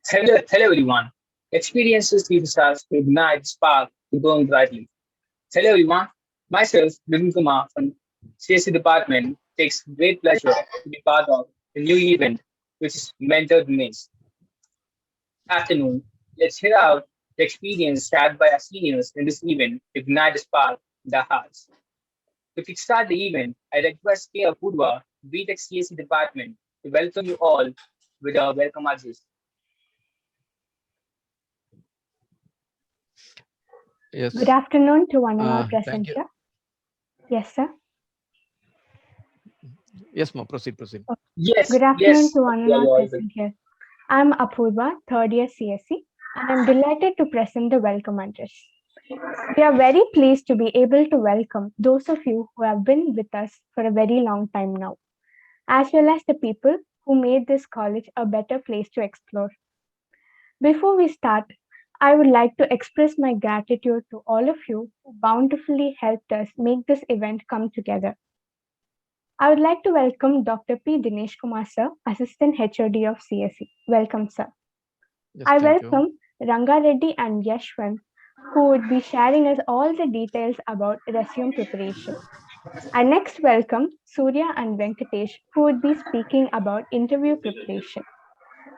Hello everyone. Experiences teaches us to ignite spark to burn brightly. Hello everyone. Myself, Nithin Kumar from CSE department takes great pleasure to be part of the new event which is Mentor Dinesh. Afternoon. Let's hear out the experience shared by our seniors in this event to ignite a spark in their hearts. To kickstart the event, I request K. Apoorva, BTech CSE department, to welcome you all with a welcome address. Yes. Good afternoon to one and all Thank present you. here. Yes, sir. Yes, ma. Proceed. Yes, Good afternoon yes, to one and yeah, all you're audible. present here. I'm Apoorva, third year CSE, and I'm delighted to present the welcome address. We are very pleased to be able to welcome those of you who have been with us for a very long time now, as well as the people who made this college a better place to explore. Before we start, I would like to express my gratitude to all of you who bountifully helped us make this event come together. I would like to welcome Dr. P. Dinesh Kumar sir, Assistant HOD of CSE. Welcome, sir. Yes, I thank you. welcome Ranga Reddy and Yaswanth, who would be sharing us all the details about resume preparation. I next welcome Surya and Venkatesh, who would be speaking about interview preparation.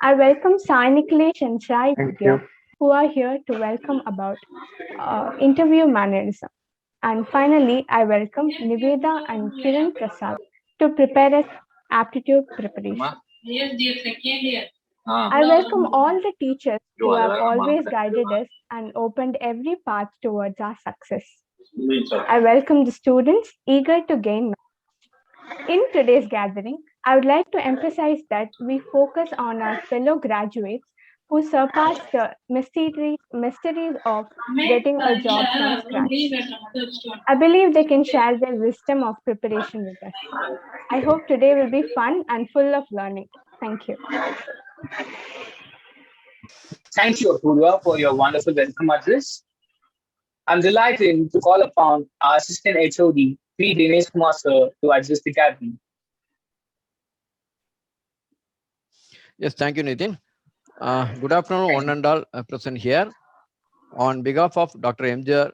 I welcome Sai Neelesh and Sai Thank Vidhya, you. who are here to welcome about interview mannerism. And finally, I welcome Niveda and Kiran Prasad to prepare us aptitude preparation. I welcome all the teachers who have always guided us and opened every path towards our success. I welcome the students eager to gain knowledge. In today's gathering, I would like to emphasize that we focus on our fellow graduates who surpassed the mysteries of getting a job from scratch. I believe they can share their wisdom of preparation with us. I hope today will be fun and full of learning. Thank you. Thank you, Apurva, for your wonderful welcome address. I'm delighted to call upon our Assistant HOD, P. Dinesh Kumar sir, to address the gathering. Yes, thank you, Nithin. Good afternoon, one and all present here. On behalf of Dr. MJ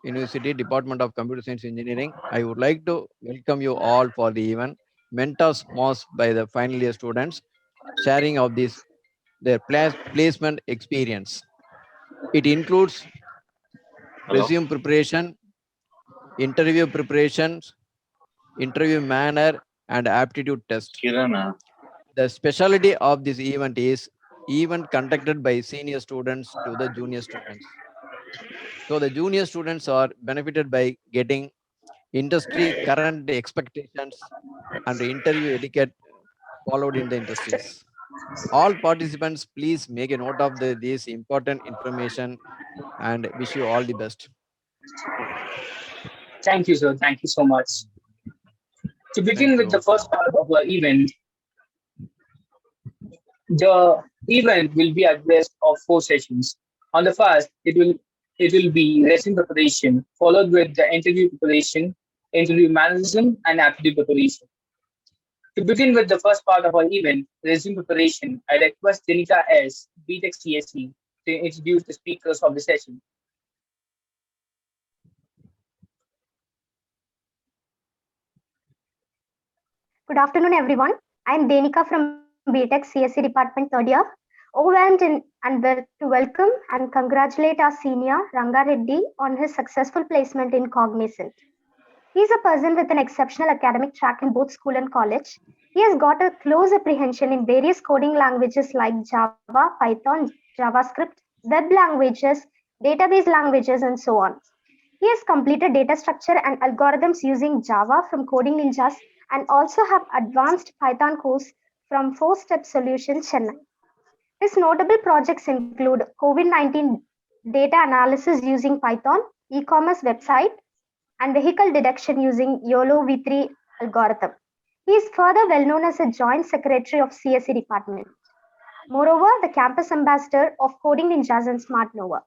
University Department of Computer Science Engineering, I would like to welcome you all for the event Mentors Most by the final year students sharing of this their placement experience. It includes resume preparation, interview preparations, interview manner, and aptitude test. The specialty of this event is event conducted by senior students to the junior students. So the junior students are benefited by getting industry current expectations and interview etiquette followed in the industries. All participants, please make a note of this important information and wish you all the best. Thank you, sir. Thank you so much. To begin Thank with the you. first part of our event, the event will be addressed of four sessions. On the first, it will be resume preparation, followed with the interview preparation, interview mannerism, and aptitude preparation. To begin with the first part of our event, resume preparation, I request Denika S, BTech CSE, to introduce the speakers of the session. Good afternoon, everyone. I am Denika from BTech CSE Department third year. Overwhelmed to welcome and congratulate our senior Ranga Reddy on his successful placement in Cognizant. He is a person with an exceptional academic track in both school and college. He has got a close apprehension in various coding languages like Java, Python, JavaScript, web languages, database languages, and so on. He has completed data structure and algorithms using Java from Coding Ninjas and also have advanced Python course from 4-Step Solutions Chennai. His notable projects include COVID-19 data analysis using Python, e-commerce website, and vehicle detection using YOLO V3 algorithm. He is further well known as a joint secretary of CSE department. Moreover, the campus ambassador of Coding Ninjas and Smart Nova.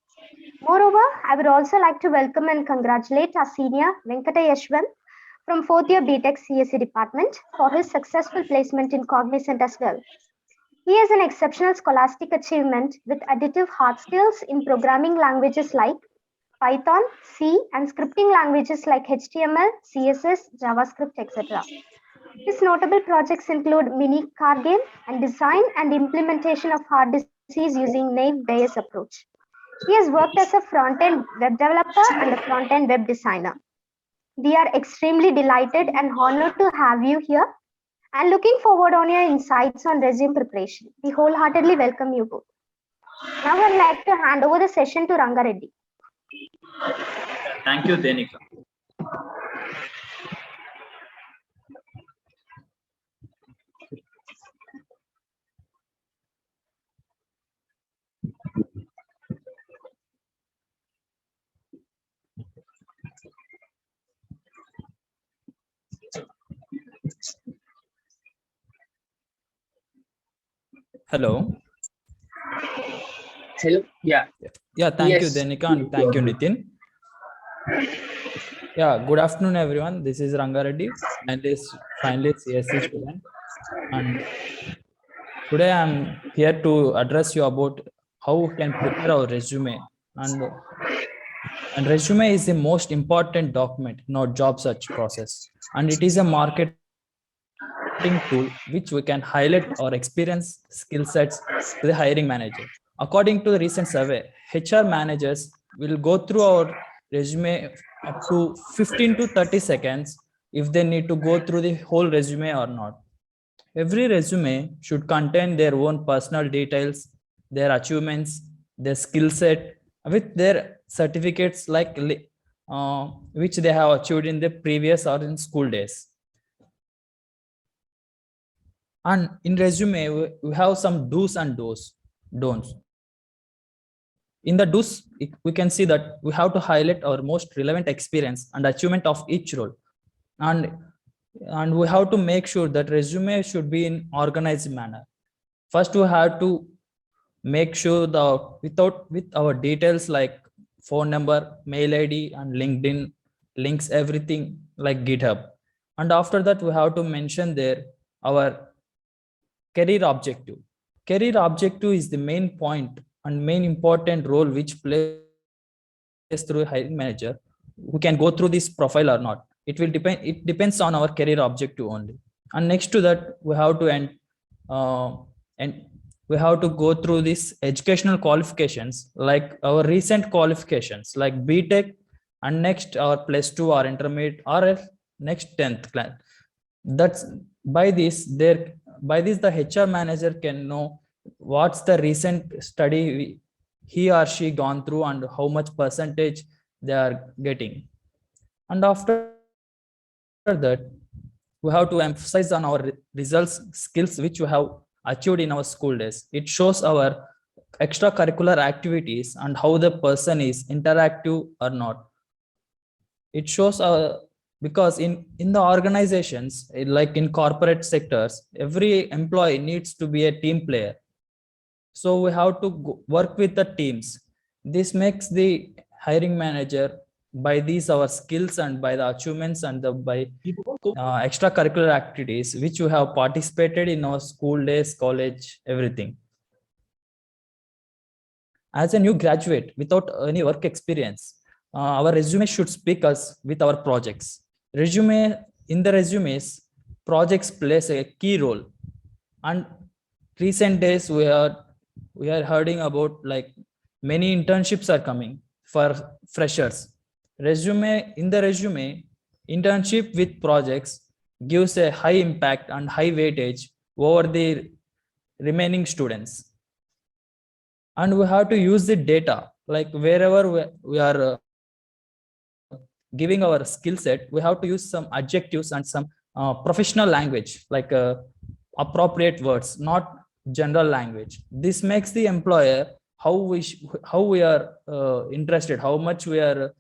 Moreover, I would also like to welcome and congratulate our senior Venkatesh from 4th year BTech CSE department for his successful placement in Cognizant as well. He has an exceptional scholastic achievement with additive hard skills in programming languages like Python, C, and scripting languages like HTML, CSS, JavaScript, etc. His notable projects include mini car game and design and implementation of heart disease using naive Bayes approach. He has worked as a front-end web developer and a front-end web designer. We are extremely delighted and honored to have you here and looking forward on your insights on resume preparation. We wholeheartedly welcome you both. Now I'd like to hand over the session to Ranga Reddy. Thank you, Denika. Hello. Hello. Yeah. Yeah, thank you, Yes. Denika, and thank you, Nithin. Yeah, good afternoon, everyone. This is Ranga Reddy, finally CSE student. And today I'm here to address you about how we can prepare our resume. And resume is the most important document in our job search process. And it is a marketing tool which we can highlight our experience, skill sets to the hiring manager. According to the recent survey, HR managers will go through our resume up to 15 to 30 seconds if they need to go through the whole resume or not. Every resume should contain their own personal details, their achievements, their skill set, with their certificates which they have achieved in the previous or in school days. And in resume, we have some do's and don'ts. In the do's, we can see that we have to highlight our most relevant experience and achievement of each role. And we have to make sure that resume should be in organized manner. First, we have to make sure that with our details like phone number, mail ID, and LinkedIn links, everything like GitHub. And after that, we have to mention there our career objective. Career objective is the main point and main important role which plays through a hiring manager. We can go through this profile or not. It will depend. It depends on our career objective only. And next to that, we have to we have to go through these educational qualifications, like our recent qualifications, like BTech, and next our +2 or intermediate or next 10th class. That's by this the HR manager can know what's the recent study he or she gone through and how much percentage they are getting. And after that, we have to emphasize on our results, skills which we have achieved in our school days. It shows our extracurricular activities and how the person is interactive or not. It shows because in the organizations, like in corporate sectors, every employee needs to be a team player. So we have to work with the teams. This makes the hiring manager, by these our skills and by the achievements and by extracurricular activities which you have participated in our school days, college, everything. As a new graduate without any work experience, our resume should speak us with our projects. In the resumes, projects plays a key role. And recent days we are hearing about like many internships are coming for freshers. In the resume, internship with projects gives a high impact and high weightage over the remaining students. And we have to use the data, like wherever we are giving our skill set, we have to use some adjectives and some professional language, like appropriate words, not general language. This makes the employer how we are interested, how much we are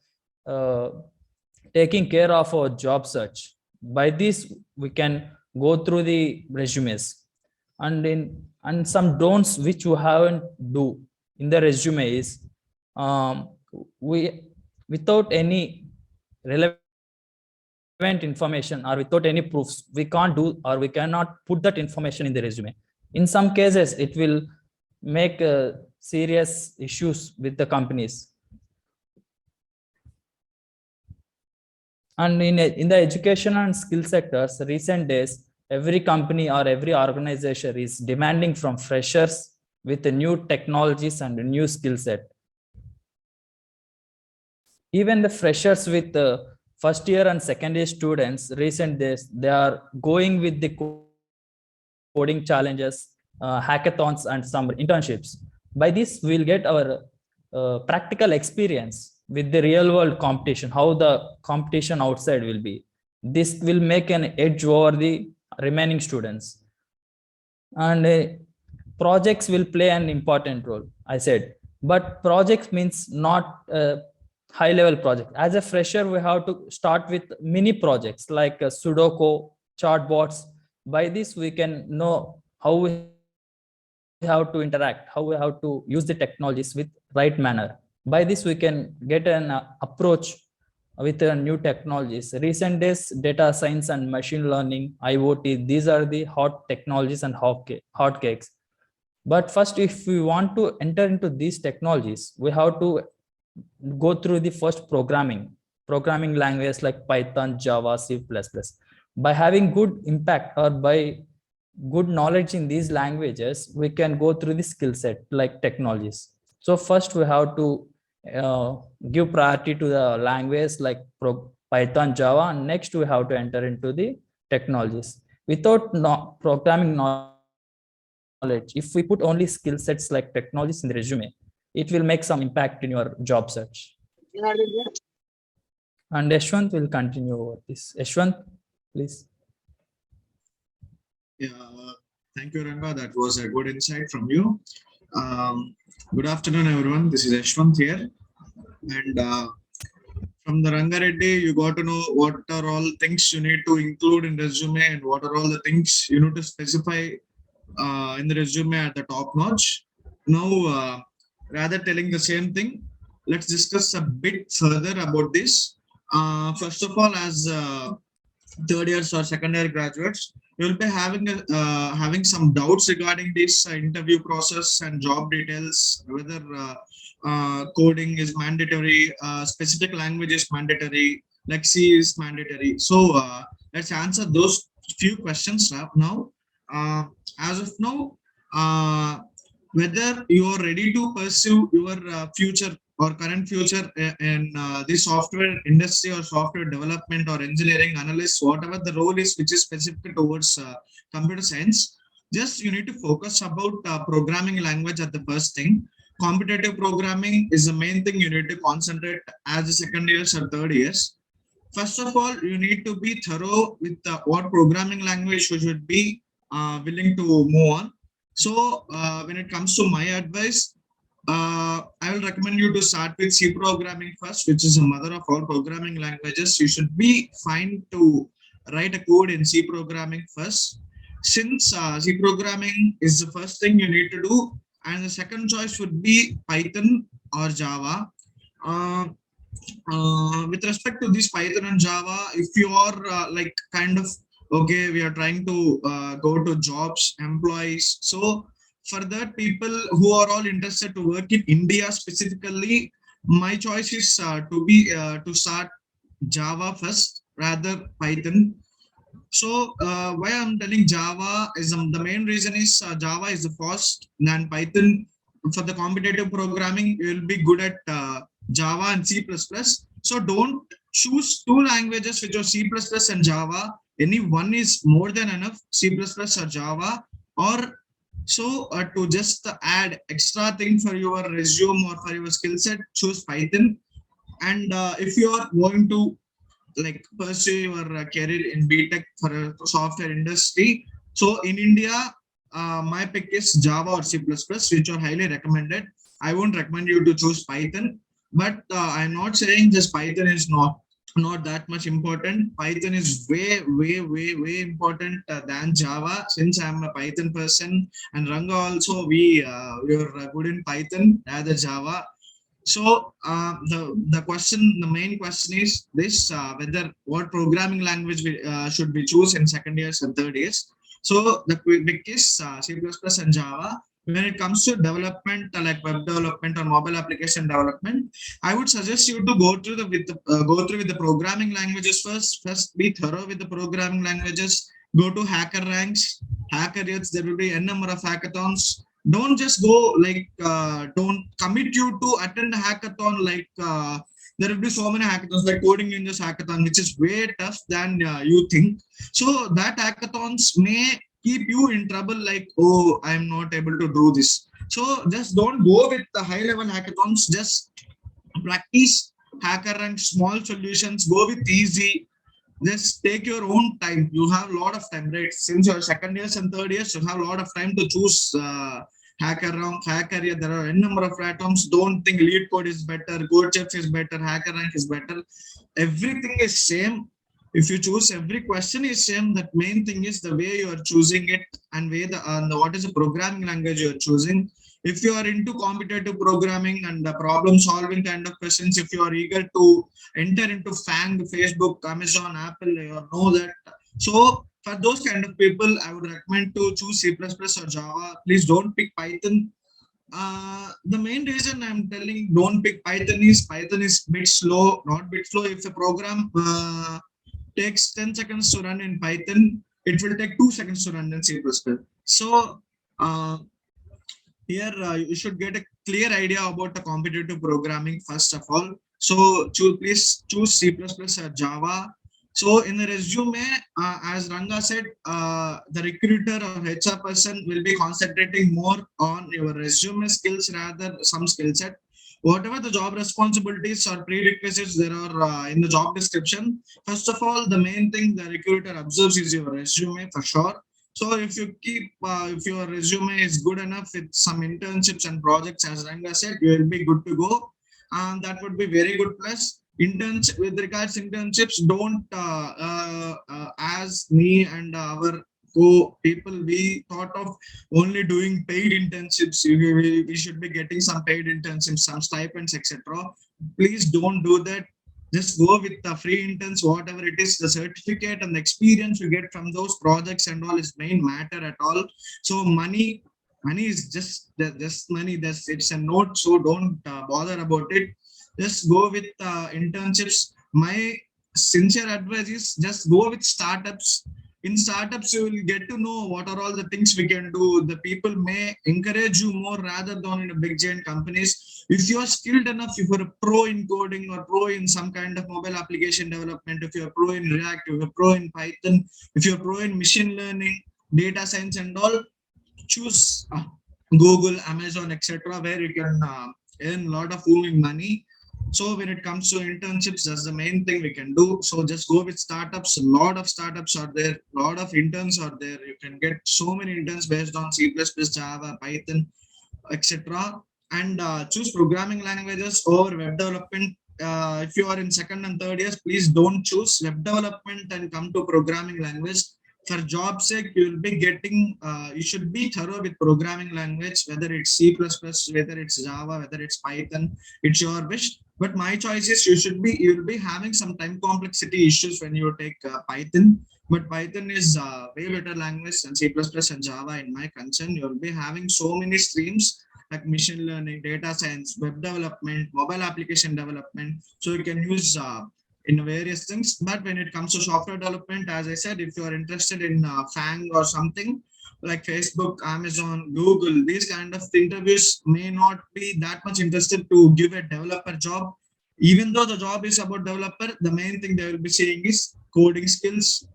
taking care of our job search. By this, we can go through the resumes. And some don'ts which you haven't do in the resume is without any relevant information or without any proofs, we can't do or we cannot put that information in the resume. In some cases, it will make serious issues with the companies. And in the education and skill sectors, recent days, every company or every organization is demanding from freshers with the new technologies and a new skill set. Even the freshers with the first year and second year students, recent days, they are going with the coding challenges, hackathons, and some internships. By this, we'll get our practical experience with the real world competition, how the competition outside will be. This will make an edge over the remaining students. And projects will play an important role, I said. But projects means not high level project. As a fresher, we have to start with mini projects like Sudoku, chatbots. By this, we can know how we have to interact, how we have to use the technologies with right manner. By this, we can get an approach with new technologies. Recent days, data science and machine learning, IoT, these are the hot technologies and hot cakes. But first, if we want to enter into these technologies, we have to go through the first programming language like Python, Java, C++. By having good impact or by good knowledge in these languages, we can go through the skill set like technologies. So first we have to give priority to the language like Python, Java, and next we have to enter into the technologies. Without programming knowledge, if we put only skill sets like technologies in the resume, it will make some impact in your job search. And Yaswanth will continue over this. Yaswanth, please. Yeah, thank you, Ranga. That was a good insight from you. Good afternoon, everyone. This is Yaswanth here. And from the Ranga Reddy, you got to know what are all things you need to include in resume and what are all the things you need to specify in the resume at the top notch. Now, rather telling the same thing, let's discuss a bit further about this. First of all, as third years or second year graduates, you will be having some doubts regarding this interview process and job details, whether coding is mandatory, specific language is mandatory, like C is mandatory. So let's answer those few questions now. As of now, whether you are ready to pursue your future or current future in the software industry or software development or engineering analyst, whatever the role is which is specific towards computer science, just you need to focus about programming language at the first thing. Competitive programming is the main thing you need to concentrate as the second years or third years. First of all, you need to be thorough with what programming language you should be willing to move on. So when it comes to my advice, I will recommend you to start with C programming first, which is the mother of all programming languages. You should be fine to write a code in C programming first, since C programming is the first thing you need to do, and the second choice would be Python or Java. With respect to this Python and Java, if you are like kind of okay, we are trying to go to jobs, employees. So for that, people who are all interested to work in India specifically, my choice is to start Java first rather Python. So why I'm telling Java is the main reason is Java is the fast, and Python for the competitive programming you will be good at Java and C++. So don't choose two languages which are C++ and Java. Any one is more than enough, C++ or Java. Or so to just add extra thing for your resume or for your skill set, choose Python. And if you are going to like pursue your career in BTech for a software industry, so in India, my pick is Java or C++, which are highly recommended. I won't recommend you to choose Python, but I'm not saying just Python is not that much important. Python is way important than Java, since I'm a Python person, and Ranga also we are good in Python rather Java. So the main question is this: whether what programming language we should we choose in second years and third years. So the quick is C++ and Java. When it comes to development, like web development or mobile application development, I would suggest you to go through with the programming languages first. First, be thorough with the programming languages. Go to hacker ranks, hacker yachts. There will be a number of hackathons. Don't just go like don't commit you to attend a hackathon like. There will be so many hackathons like coding ninjas hackathon, which is way tough than you think. So that hackathons may keep you in trouble, like, oh, I'm not able to do this. So just don't go with the high level hackathons. Just practice hacker and small solutions. Go with easy. Just take your own time. You have a lot of time, right? Since your second years and third years, you have a lot of time to choose hacker rank, hacker. Yeah, there are a number of platforms. Don't think lead code is better, GoChef is better, hacker rank is better. Everything is same. If you choose, every question is same. That main thing is the way you are choosing it and what is the programming language you are choosing. If you are into competitive programming and the problem solving kind of questions, if you are eager to enter into FANG, Facebook, Amazon, Apple, you know that. So for those kind of people, I would recommend to choose C++ or Java. Please don't pick Python. The main reason I'm telling don't pick Python is bit slow, not bit slow. If the program takes 10 seconds to run in Python, it will take 2 seconds to run in C++. So here you should get a clear idea about the competitive programming first of all. So please choose C++ or Java. So in the resume, as Ranga said, the recruiter or HR person will be concentrating more on your resume skills rather some skill set. Whatever the job responsibilities or prerequisites there are in the job description, first of all, the main thing the recruiter observes is your resume for sure. So if you keep, if your resume is good enough with some internships and projects, as Ranga said, you will be good to go. And that would be very good. Plus, with regards to internships, don't, as me and our people, we thought of only doing paid internships. We should be getting some paid internships, some stipends, etc. Please don't do that. Just go with the free interns, whatever it is, the certificate and the experience you get from those projects and all is main matter at all. So money is just money. It's a note. So don't bother about it. Just go with internships. My sincere advice is just go with startups. In startups, you will get to know what are all the things we can do. The people may encourage you more rather than in a big giant companies. If you are skilled enough, if you're a pro in coding or pro in some kind of mobile application development, if you're pro in React, if you're pro in Python, if you're pro in machine learning, data science and all, choose Google, Amazon, etc., where you can earn a lot of money. So when it comes to internships, that's the main thing we can do. So just go with startups. A lot of startups are there. A lot of interns are there. You can get so many interns based on C++, Java, Python, etc. And choose programming languages over web development. If you are in second and third years, please don't choose web development and come to programming language. For job sake, you will be getting, you should be thorough with programming language, whether it's C++, whether it's Java, whether it's Python, it's your wish. But my choice is you will be having some time complexity issues when you take Python. But Python is way better language than C++ and Java in my concern. You will be having so many streams like machine learning, data science, web development, mobile application development. So you can use in various things. But when it comes to software development, as I said, if you are interested in FANG or something like Facebook, Amazon, Google, these kind of interviews may not be that much interested to give a developer job. Even though the job is about developer, the main thing they will be saying is coding skills,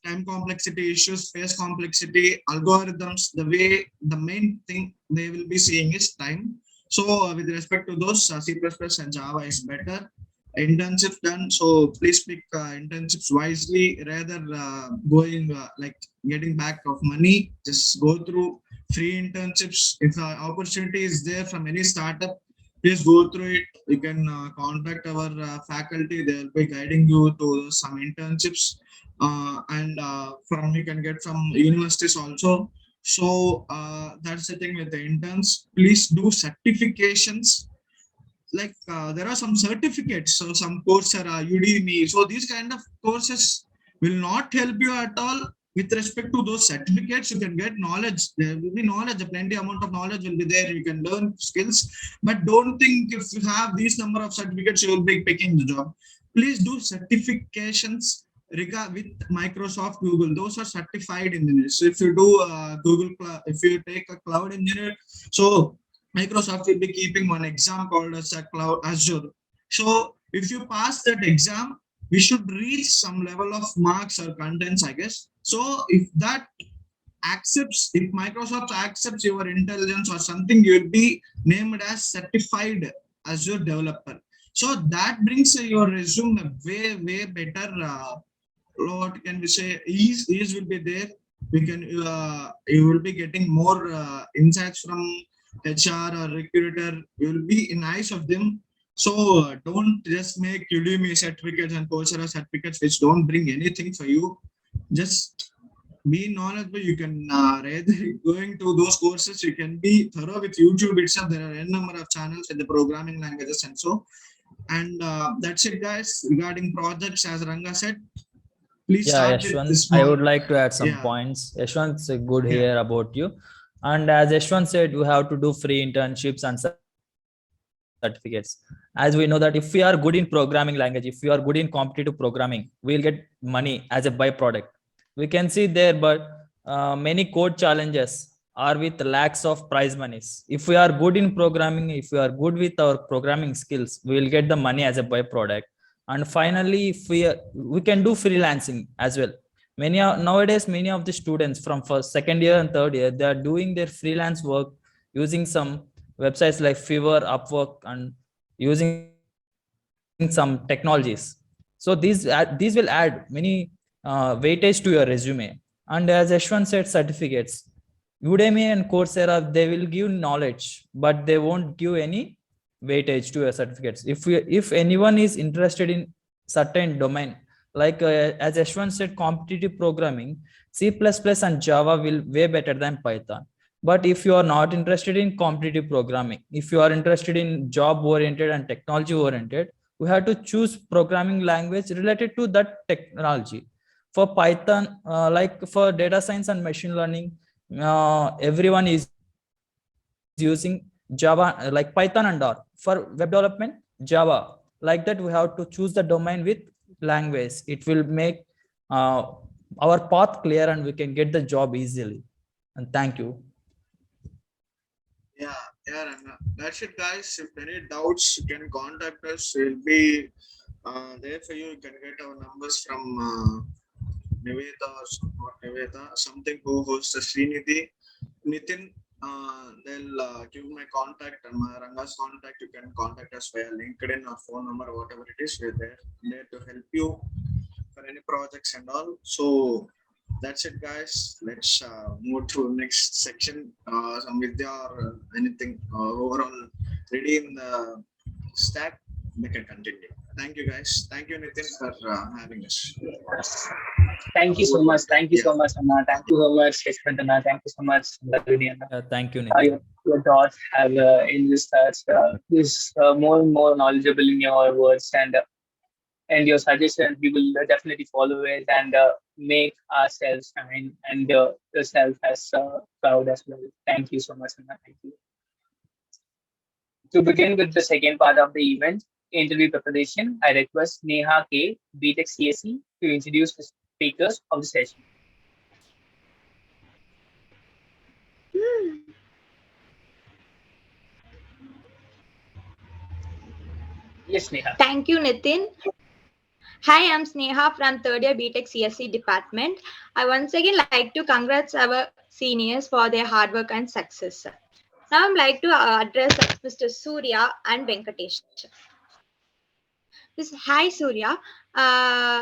time complexity issues, space complexity, algorithms. The main thing they will be seeing is time. So with respect to those, C++ and Java is better. Internships done, so please pick internships wisely rather going like getting back of money. Just go through free internships. If the opportunity is there from any startup, please go through it. You can contact our faculty. They will be guiding you to some internships, and from you can get from universities also. So that's the thing with the interns. Please do certifications. Like there are some certificates, so some Coursera, Udemy. So these kind of courses will not help you at all with respect to those certificates, you can get knowledge. There will be knowledge, plenty amount of knowledge will be there. You can learn skills, but don't think if you have these number of certificates, you will be picking the job. Please do certifications with Microsoft, Google. Those are certified engineers. So if you do if you take a cloud engineer, so Microsoft will be keeping one exam called as a cloud Azure. So if you pass that exam, we should reach some level of marks or contents, I guess. So if that accepts, if Microsoft accepts your intelligence or something, you will be named as certified Azure developer. So that brings your resume way better. What can we say? Ease will be there. We can you will be getting more insights from HR or recruiter. You will be in eyes of them. So don't just make Udemy certificates and Coursera certificates which don't bring anything for you. Just be knowledgeable. You can rather going to those courses. You can be thorough with YouTube itself. There are n number of channels with the programming languages and so. And that's it, guys. Regarding projects, as Ranga said, please Yeah, start with this Yashwant, I small. would like to add some Yeah. points. Yashwant, it's a good Yeah. hear about you. And as Yashwant said, you have to do free internships and certificates. As we know that if we are good in programming language, if we are good in competitive programming, we'll get money as a byproduct. We can see there, but many code challenges are with lacks of prize monies. If we are good in programming, if we are good with our programming skills, we will get the money as a byproduct. And finally, if we can do freelancing as well. Nowadays, many of the students from first, second year and third year, they are doing their freelance work using some websites like Fiverr, Upwork, and using some technologies. So these will add many weightage to your resume. And as Ashwin said, certificates, Udemy and Coursera, they will give knowledge, but they won't give any weightage to your certificates. If anyone is interested in certain domain, like as Ashwin said, competitive programming, C++ and Java will way better than Python. But if you are not interested in competitive programming, if you are interested in job oriented and technology oriented, we have to choose programming language related to that technology. For Python, like for data science and machine learning, everyone is using Java, like Python and R. For web development, Java. Like that, we have to choose the domain with language. It will make our path clear and we can get the job easily. And thank you. Yeah, Ranga. That's it, guys. If any doubts, you can contact us. We'll be there for you. You can get our numbers from Niveta or not Niveta, something who hosts the Srinidhi. Nithin, they'll give my contact and my Ranga's contact. You can contact us via LinkedIn or phone number, whatever it is. We're there to help you for any projects and all. So that's it, guys. Let's move to next section. Some Vidhya or anything overall ready in the stack, we can continue. Thank you, guys. Thank you, Nithin, for having us. Thank you so much. Thank you so much, Anna. Thank you so much, Keerthana. Thank you so much, Vidhya. Thank you, Nithin. Your thoughts have in this is more and more knowledgeable in your words and your suggestions. We will definitely follow it and make ourselves shine and yourself as proud as well. Thank you so much, Anna. Thank you. To begin with the second part of the event, interview preparation, I request Sneha K, BTech CSE, to introduce the speakers of the session. Yes, Sneha. Thank you, Nithin. Hi, I'm Sneha from third year BTech CSE department. I once again like to congratulate our seniors for their hard work and success. Now I'm like to address Mr. Surya and Venkatesh. Hi, Surya.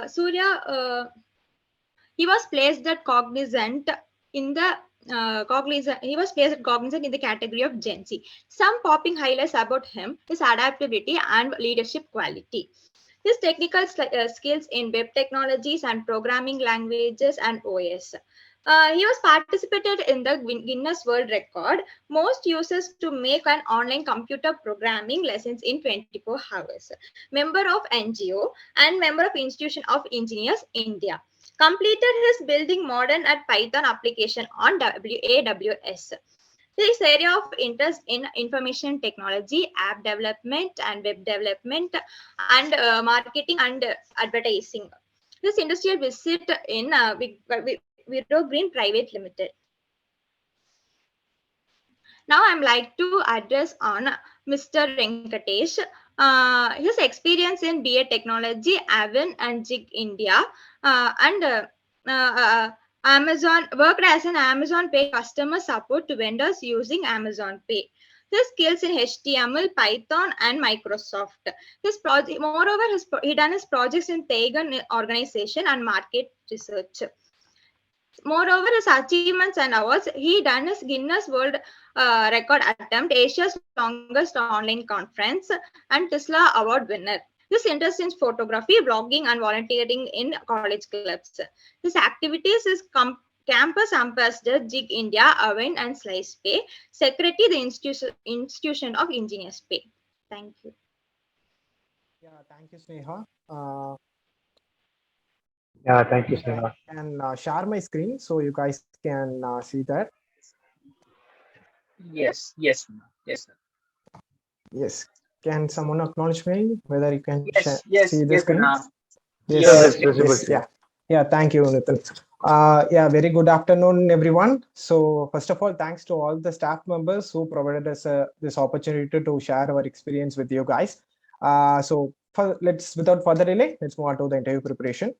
Surya, he was placed at cognizant in the he was placed at cognizant in the category of Gen Z. Some popping highlights about him is adaptability and leadership quality. His technical skills in web technologies and programming languages and OS. He was participated in the Guinness World Record, most users to make an online computer programming lessons in 24 hours. Member of NGO and member of Institution of Engineers, India. Completed his building modern at Python application on AWS. His area of interest in information technology, app development and web development, and marketing and advertising. This industrial visit in Viro Green Private Limited. Now I'm like to address on Mr. Venkatesh. His experience in BA Technology, Avon and JIG India, and Amazon worked as an Amazon Pay customer support to vendors using Amazon Pay. His skills in HTML, Python, and Microsoft. His project, moreover, he done his projects in Tegan organization and market research. Moreover, his achievements and awards, he done his Guinness World Record attempt, Asia's longest online conference, and Tesla Award winner. His interest in photography, blogging, and volunteering in college clubs. His activities is Campus Ambassador, JIG India, Avon and Slice Pay, Secretary, the Institution of Engineers Pay. Thank you. Yeah, thank you, Sneha. Yeah, thank you, Sneha. And share my screen so you guys can see that. Yes, yes, yes, sir. Yes. Can someone acknowledge me whether you can Yes, see the yes, screen? Pranav. Yes, visible. yes, yeah. Yeah, thank you, Nithin. Yeah, very good afternoon, everyone. So first of all, thanks to all the staff members who provided us this opportunity to share our experience with you guys. So without further delay, let's move on to the interview preparation.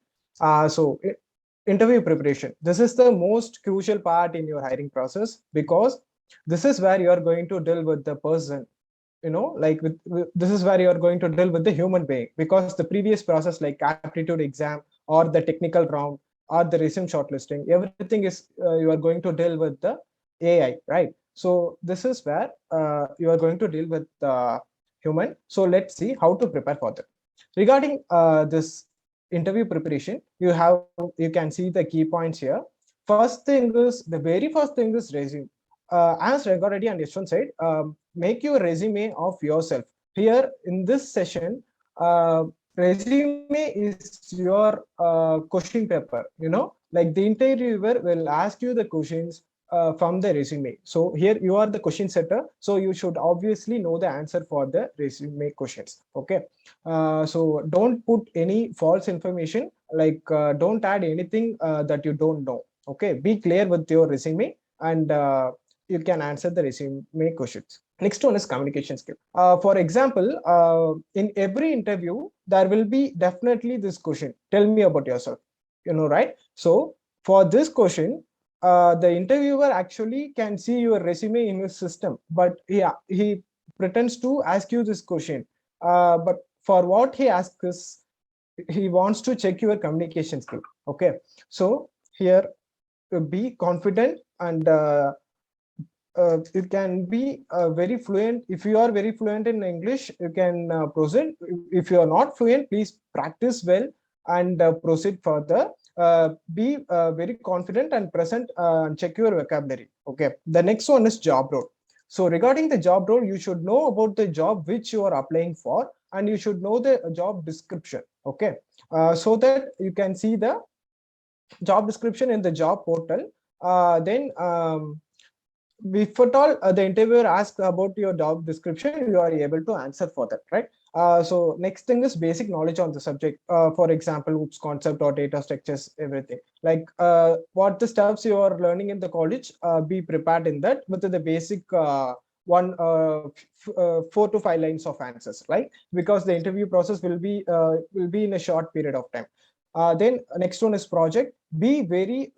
Interview preparation. This is the most crucial part in your hiring process because this is where you are going to deal with the person. Like this is where you are going to deal with the human being, because the previous process like aptitude exam or the technical round or the resume shortlisting, everything is you are going to deal with the AI, right? So this is where you are going to deal with human. So let's see how to prepare for that. Regarding this interview preparation, you can see the key points here. The very first thing is resume. As Ranga Reddy and Yaswanth said, make your resume of yourself. Here in this session, resume is your question paper. Like the interviewer will ask you the questions from the resume. So here you are the question setter. So you should obviously know the answer for the resume questions. Okay. So don't put any false information. Like don't add anything that you don't know. Okay. Be clear with your resume and you can answer the resume questions. Next one is communication skill. For example, in every interview, there will be definitely this question. Tell me about yourself. Right? So for this question, the interviewer actually can see your resume in his system, but he pretends to ask you this question. But for what he asks is, he wants to check your communication skill. Okay. So here, be confident and you can be very fluent. If you are very fluent in English, you can proceed. If you are not fluent, please practice well and proceed further. Be very confident and present and check your vocabulary. Okay. The next one is job role. So regarding the job role, you should know about the job which you are applying for, and you should know the job description. Okay. So that you can see the job description in the job portal. Then if at all the interviewer asks about your job description, you are able to answer for that, right? So next thing is basic knowledge on the subject. For example, OOPS concept or data structures, everything. Like what the stuffs you are learning in the college, be prepared in that with the basic 4 to 5 lines of answers, right? Because the interview process will be in a short period of time. Then next one is project. Be very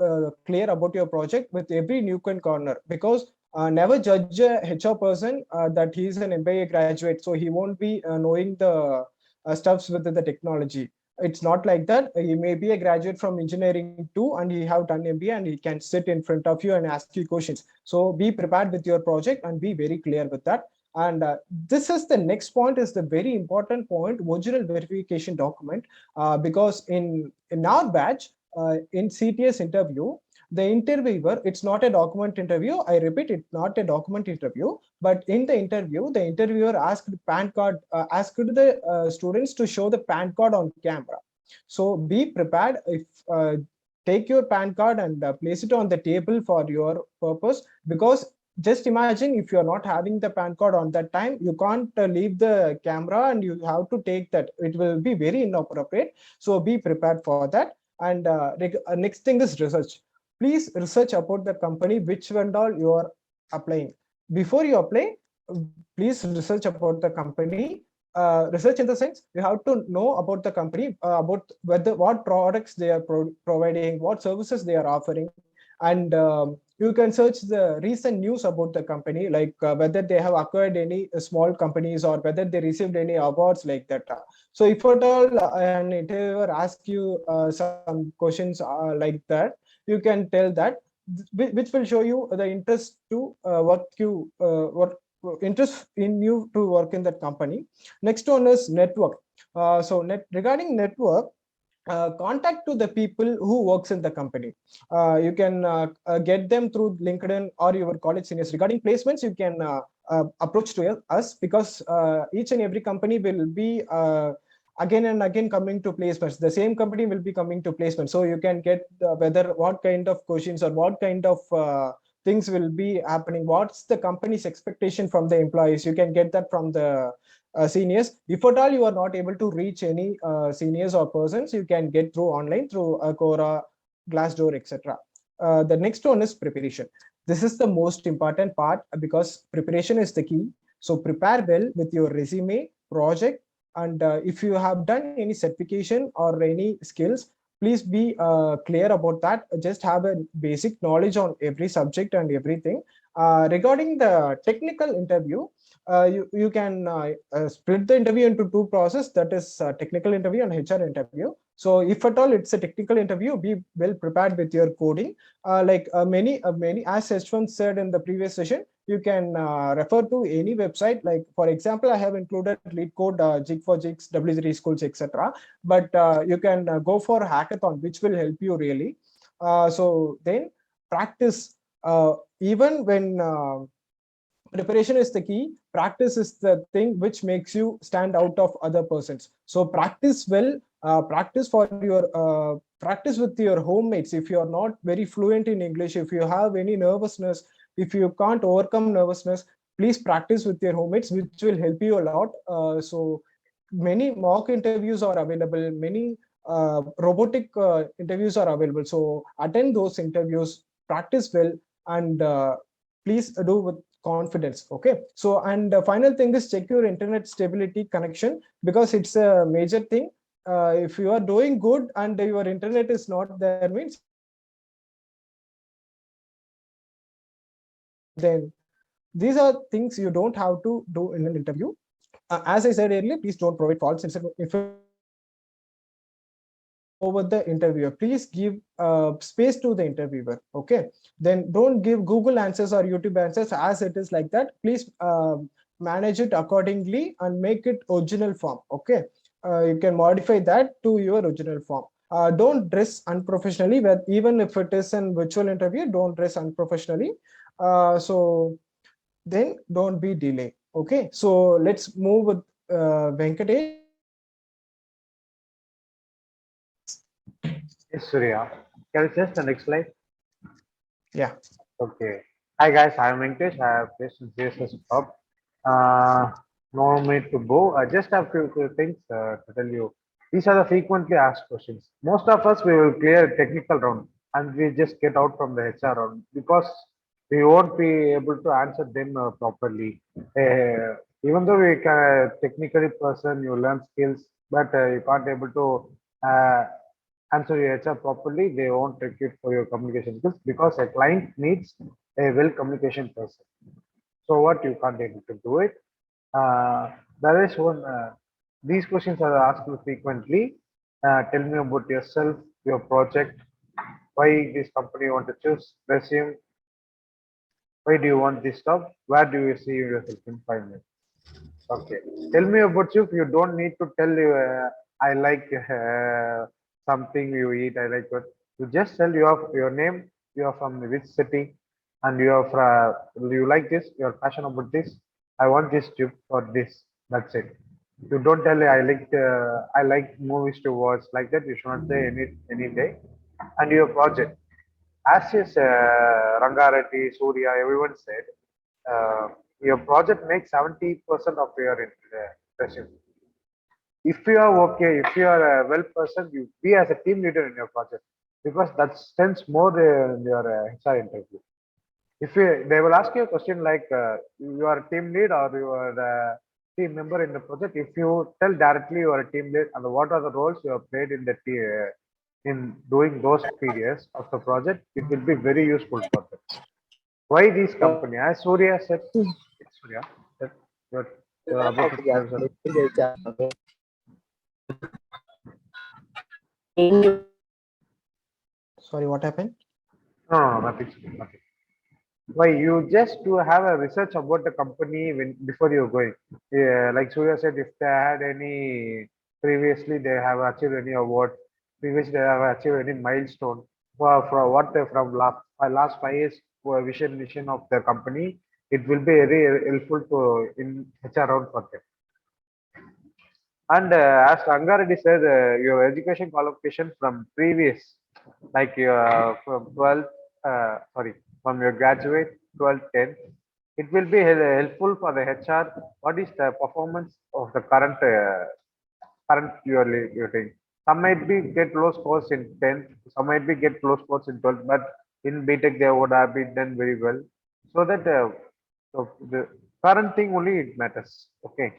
clear about your project with every nook and corner, because never judge a HR person that he is an MBA graduate, so he won't be knowing the stuffs with the technology. It's not like that. He may be a graduate from engineering too, and he have done MBA, and he can sit in front of you and ask you questions. So be prepared with your project and be very clear with that. And this is the next point, is the very important point, original verification document, because in our batch, in CTS interview, the interviewer, it's not a document interview. I repeat, it's not a document interview, but in the interview, the interviewer asked PAN card, asked the students to show the PAN card on camera. So be prepared. If take your PAN card and place it on the table for your purpose, because just imagine if you're not having the PAN card on that time, you can't leave the camera and you have to take that. It will be very inappropriate. So be prepared for that. And next thing is research. Please research about the company which vendor you are applying. Before you apply, please research about the company. Research in the sense, you have to know about the company, about whether what products they are providing, what services they are offering, and you can search the recent news about the company, like whether they have acquired any small companies or whether they received any awards like that. So if at all an interviewer asks you some questions like that, you can tell that, which will show you the interest to work you what interest in you to work in that company. Next one is network. Regarding network, contact to the people who works in the company. You can get them through LinkedIn or your college seniors. Regarding placements, you can approach to us, because each and every company will be again and again coming to placements. The same company will be coming to placements, so you can get whether what kind of questions or what kind of things will be happening, what's the company's expectation from the employees. You can get that from the seniors. If at all you are not able to reach any seniors or persons, you can get through online through Quora, Glassdoor, etc. The next one is preparation. This is the most important part, because preparation is the key. So prepare well with your resume, project, and if you have done any certification or any skills, please be clear about that. Just have a basic knowledge on every subject and everything. Regarding the technical interview, you can split the interview into two process, that is technical interview and HR interview. So if at all it's a technical interview, be well prepared with your coding. Many as Yaswanth said in the previous session, you can refer to any website. Like for example, I have included lead code, jig for jigs, w3 schools, etc. But you can go for hackathon, which will help you really. So then practice. Even when preparation is the key, practice is the thing which makes you stand out of other persons. So practice well, practice with your homemates. If you are not very fluent in English, if you have any nervousness, if you can't overcome nervousness, please practice with your homemates, which will help you a lot. So many mock interviews are available, many robotic interviews are available. So attend those interviews, practice well, and please do with confidence. Okay, so and the final thing is check your internet stability connection, because it's a major thing. If you are doing good and your internet is not there, means then these are things you don't have to do in an interview. As I said earlier, please don't provide false over the interviewer. Please give space to the interviewer. Okay, then don't give Google answers or YouTube answers as it is like that. Please manage it accordingly and make it original form. Okay, you can modify that to your original form. Don't dress unprofessionally, even if it is a virtual interview. Don't dress unprofessionally. So then don't be delay. Okay, so let's move with Venkatesh. Yes, Surya. Can you just the next slide? Yeah. Okay. Hi guys, I'm Venkatesh. I have placed in CSS Prof. No need to go. I just have few things to tell you. These are the frequently asked questions. Most of us we will clear a technical round and we just get out from the HR round because we won't be able to answer them properly. Even though we can technically person, you learn skills, but you can't able to answer your HR properly. They won't recruit for your communication skills because a client needs a well communication person. So what you can't able to do it. There is one. These questions are asked frequently. Tell me about yourself, your project, why this company you want to choose, resume, why do you want this job, where do you see yourself in 5 minutes. Okay, tell me about you. You don't need to tell you. I like something you eat. I like what you just tell your name. You are from which city, and you are from, you like this. You are passionate about this. I want this job for this. That's it. You don't tell I like movies to watch like that. You should not say any day. and your project. As is Ranga Reddy, Surya, everyone said, your project makes 70% of your impression. If you are okay, if you are a well person, you be as a team leader in your project because that stands more in your HR interview. If you, they will ask you a question like you are a team lead or you are a team member in the project. If you tell directly you are a team lead and what are the roles you have played in the in doing those periods of the project, it will be very useful for them. Why this company? As Surya said, Surya, that you're about to share something. Sorry, what happened? No, nothing, nothing. Why you just to have a research about the company when before you're going. Yeah, like Surya said, if they had any previously they have achieved any award, previously they have achieved any milestone for what they from last 5 years vision of the company, it will be very helpful to in HR round for them. And as Ranga Reddy said, your education qualification from previous, like from 12th, from your graduate 12th, 10th, it will be helpful for the HR. What is the performance of the current you're doing? Some might be get low scores in 10th, some might be get low scores in 12th, but in BTech they would have been done very well. So that so the current thing only it matters. Okay.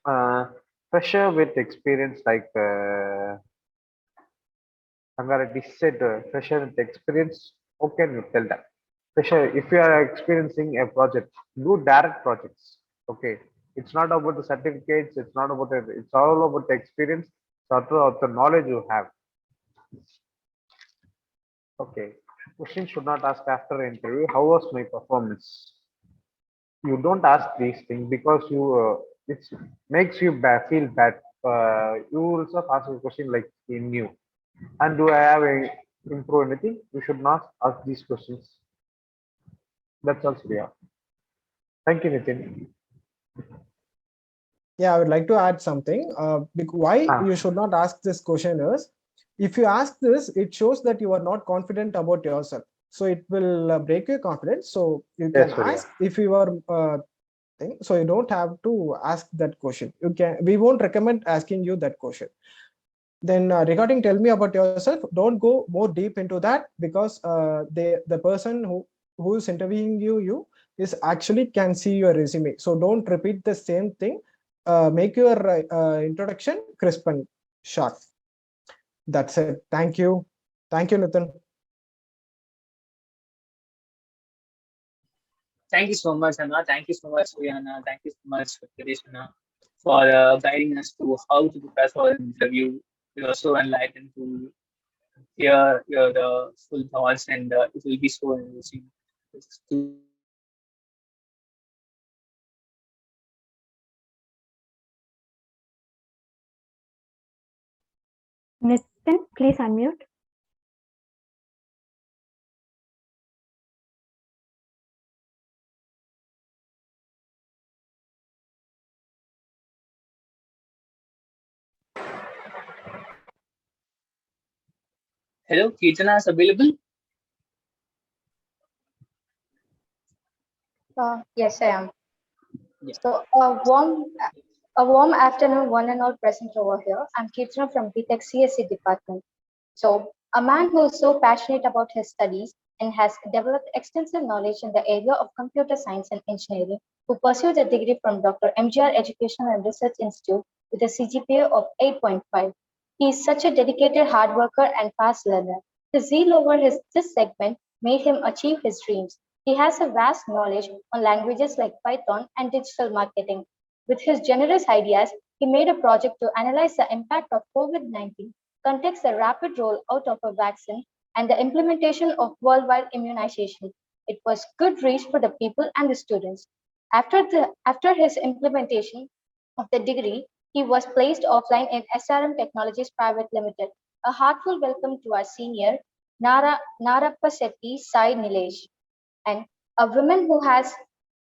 Uh, Fresher with experience like Sangareddy said, fresher with experience, how can you tell that? Fresher, if you are experiencing a project, do direct projects. Okay. It's not about the certificates, it's not about it, it's all about the experience, it's all about the knowledge you have. Okay. Question should not ask after interview, how was my performance? You don't ask these things because you it makes you feel bad. You also ask a question like in you. And do I have a improve anything? You should not ask these questions. That's all, Surya. Thank you, Nithin. Yeah, I would like to add something. Why Ah, you should not ask this question is, if you ask this, it shows that you are not confident about yourself. So it will break your confidence. So you yes, can Surya. ask if you are thing. So you don't have to ask that question. You can. We won't recommend asking you that question. Then regarding tell me about yourself, don't go more deep into that because the person who is interviewing you is actually can see your resume. So don't repeat the same thing. Make your introduction crisp and short. That's it. Thank you, Nithin. Thank you so much, Anna. Thank you so much, Rihanna. Thank you so much, Venkatesh, for guiding us to how to prepare for an interview. You are so enlightened to hear your full thoughts, and it will be so enriching to Nithin, please unmute. hello, Keerthana is available. Yes, I am. Yeah. So a warm afternoon, one and all present over here. I'm Keerthana from BTech CSE department. So a man who is so passionate about his studies and has developed extensive knowledge in the area of computer science and engineering, who pursued a degree from Dr. MGR Educational and Research Institute with a CGPA of 8.5. He is such a dedicated hard worker and fast learner. His zeal over this segment made him achieve his dreams. He has a vast knowledge on languages like Python and digital marketing. With his generous ideas, he made a project to analyze the impact of COVID-19, context the rapid rollout of a vaccine, and the implementation of worldwide immunization. It was good reach for the people and the students. After his implementation of the degree, he was placed offline in SRM Technologies Private Limited. A heartfelt welcome to our senior, Narappa Setti Sai Neelesh, and a woman who has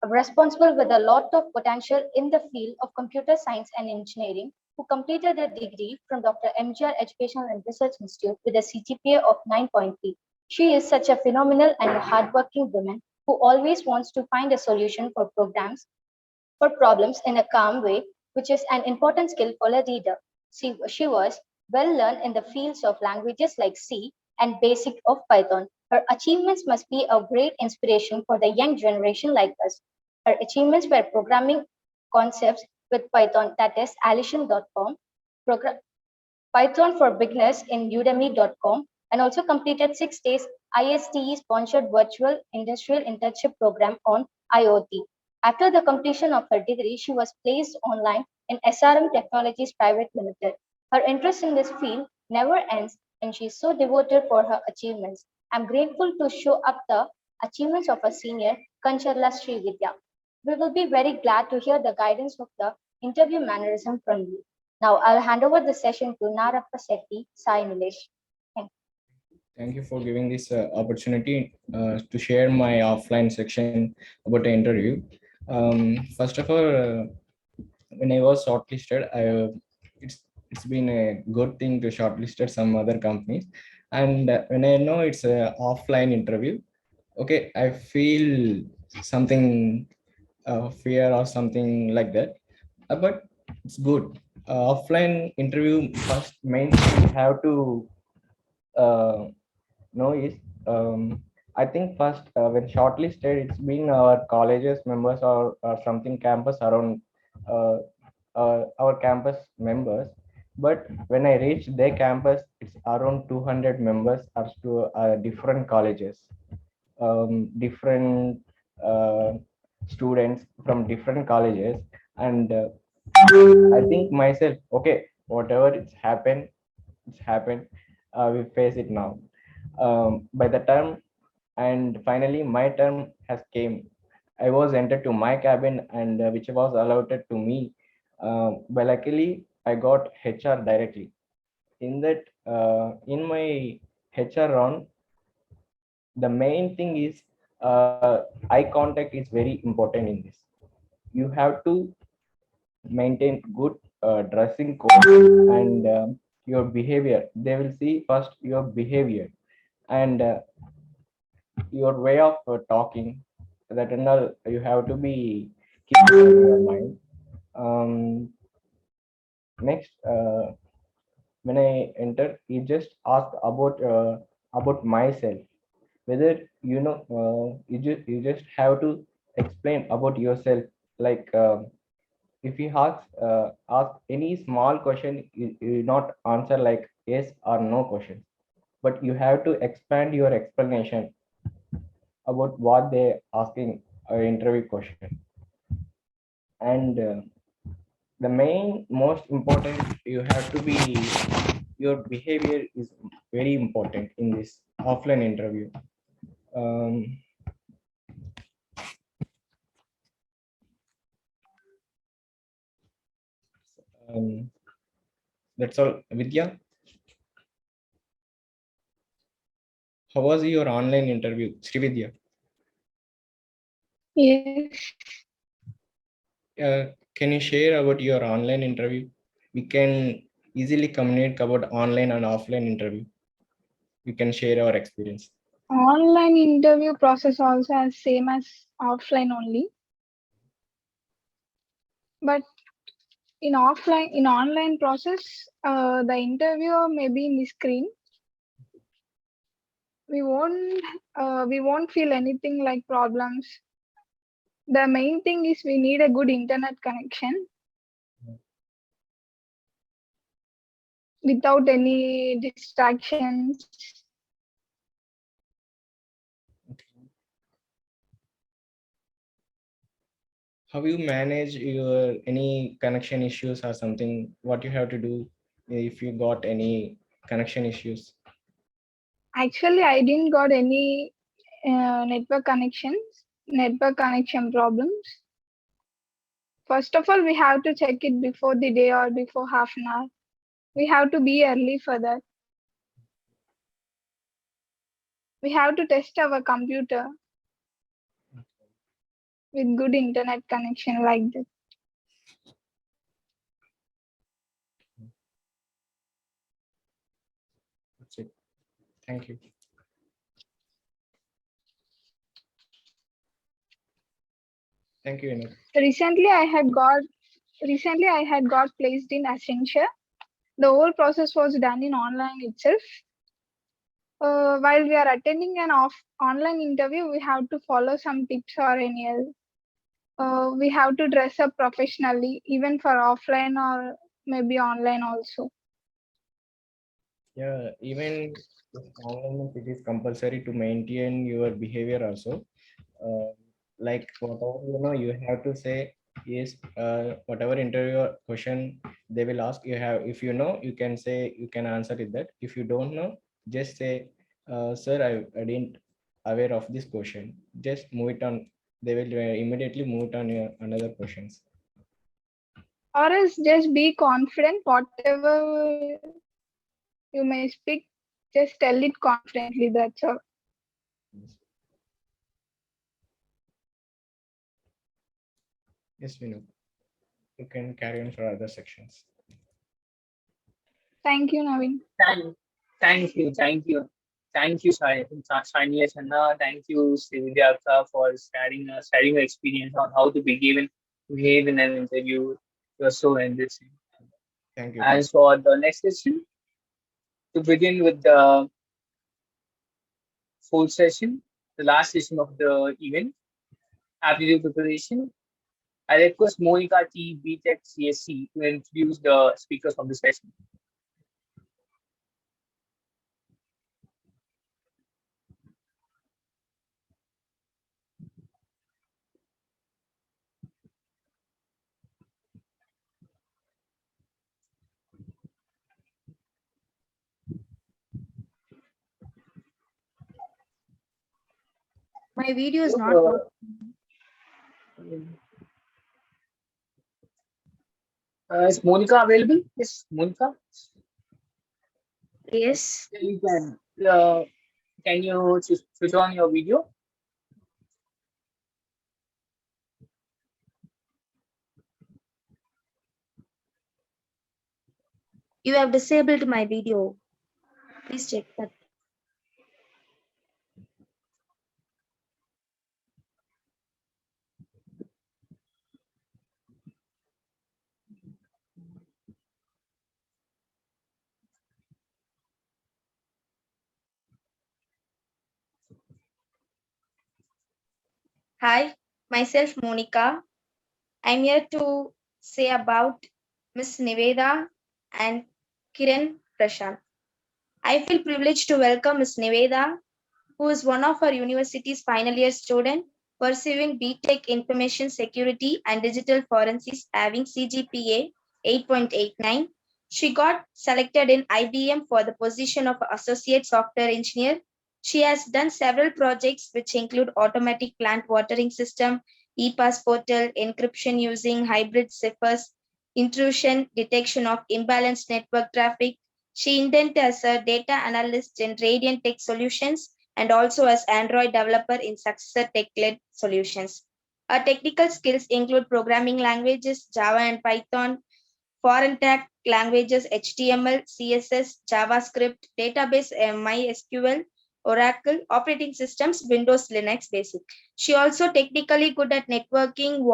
responsible with a lot of potential in the field of computer science and engineering, who completed their degree from Dr. MGR Educational and Research Institute with a CGPA of 9.3. She is such a phenomenal and hardworking woman who always wants to find a solution for problems in a calm way, which is an important skill for a reader. She was well learned in the fields of languages like C and basic of Python. Her achievements must be a great inspiration for the young generation like us. Her achievements were programming concepts with Python, that is Alician.com, Python for beginners in udemy.com, and also completed 6 days ISTE sponsored virtual industrial internship program on IoT. After the completion of her degree, she was placed online in SRM Technologies Private Limited. Her interest in this field never ends, and she is so devoted for her achievements. I'm grateful to show up the achievements of a senior, Kancharla Sri Vidhya. We will be very glad to hear the guidance of the interview mannerism from you. Now I'll hand over the session to Narappa Setti, Sai Neelesh. Thank you for giving this opportunity to share my offline section about the interview. First of all, when I was shortlisted, it's been a good thing to shortlisted some other companies, and when I know it's a offline interview, okay, I feel something fear or something like that, but it's good. Offline interview, first main thing you have to know is I think first when shortlisted, it's been our colleges members or something campus around our campus members. But when I reached their campus, it's around 200 members are to different colleges, different students from different colleges, and I think myself, okay, whatever it's happened. We face it now. By the time and finally my term has came, I was entered to my cabin and which was allotted to me. But luckily, I got HR directly. In that, in my HR round, the main thing is eye contact is very important in this. You have to maintain good dressing code and your behavior. They will see first your behavior and your way of talking. That and all you have to be keep in your mind. Next, when I enter, you just ask about myself. Whether you just have to explain about yourself. Like if you ask any small question, you not answer like yes or no question, but you have to expand your explanation about what they asking interview question. And the main most important, you have to be your behavior is very important in this offline interview. um, um, that's all. Vidya, how was your online interview? Srividya, Yes. can you share about your online interview? We can easily communicate about online and offline interview. We can share our experience. Online interview process also as same as offline only. But in online process, the interviewer may be in the screen. We won't feel anything like problems. The main thing is we need a good internet connection without any distractions. How you manage your any connection issues or something? What you have to do if you got any connection issues? Actually, I didn't got any network connection problems. First of all, we have to check it before the day or before half an hour. We have to be early for that. We have to test our computer with good internet connection like that. Thank you. Thank you, Enoch. Recently, I had got placed in Accenture. The whole process was done in online itself. While we are attending an online interview, we have to follow some tips or any else. We have to dress up professionally, even for offline or maybe online also. Yeah, even if online it is compulsory to maintain your behavior also. Like whatever you have to say is whatever interview question they will ask, you have, if you know, you can say, you can answer it that. If you don't know, just say, sir, I didn't aware of this question. Just move it on. They will immediately move it on your another questions. Or else just be confident, whatever you may speak, just tell it confidently, that's all. Yes, we know. You can carry on for other sections. Thank you, Naveen. Thank you, Sai Neelesh, and thank you, Vidhya, for sharing your experience on how to behave in an interview. You're so enriching. Thank you. As for the next session, to begin with the full session, the last session of the event, aptitude preparation, I request Monica T, BTech CSC, to introduce the speakers of the session. My video is not working. Is Monica available? Yes, Monica. Yes. Can you switch on your video? You have disabled my video. Please check that. Hi, myself Monica. I'm here to say about Miss Niveda and Kiran Prashant. I feel privileged to welcome Miss Niveda, who is one of our university's final year student pursuing BTech Information Security and Digital Forensics, having CGPA 8.89. She got selected in IBM for the position of Associate Software Engineer. She has done several projects which include automatic plant watering system, e-pass portal, encryption using hybrid ciphers, intrusion detection of imbalanced network traffic. She intended as a data analyst in Radiant Tech Solutions and also as Android developer in Successor Tech-led solutions. Her technical skills include programming languages, Java and Python, foreign tech languages, HTML, CSS, JavaScript, database, MySQL, Oracle, operating systems, Windows, Linux, basic. She also technically good at networking,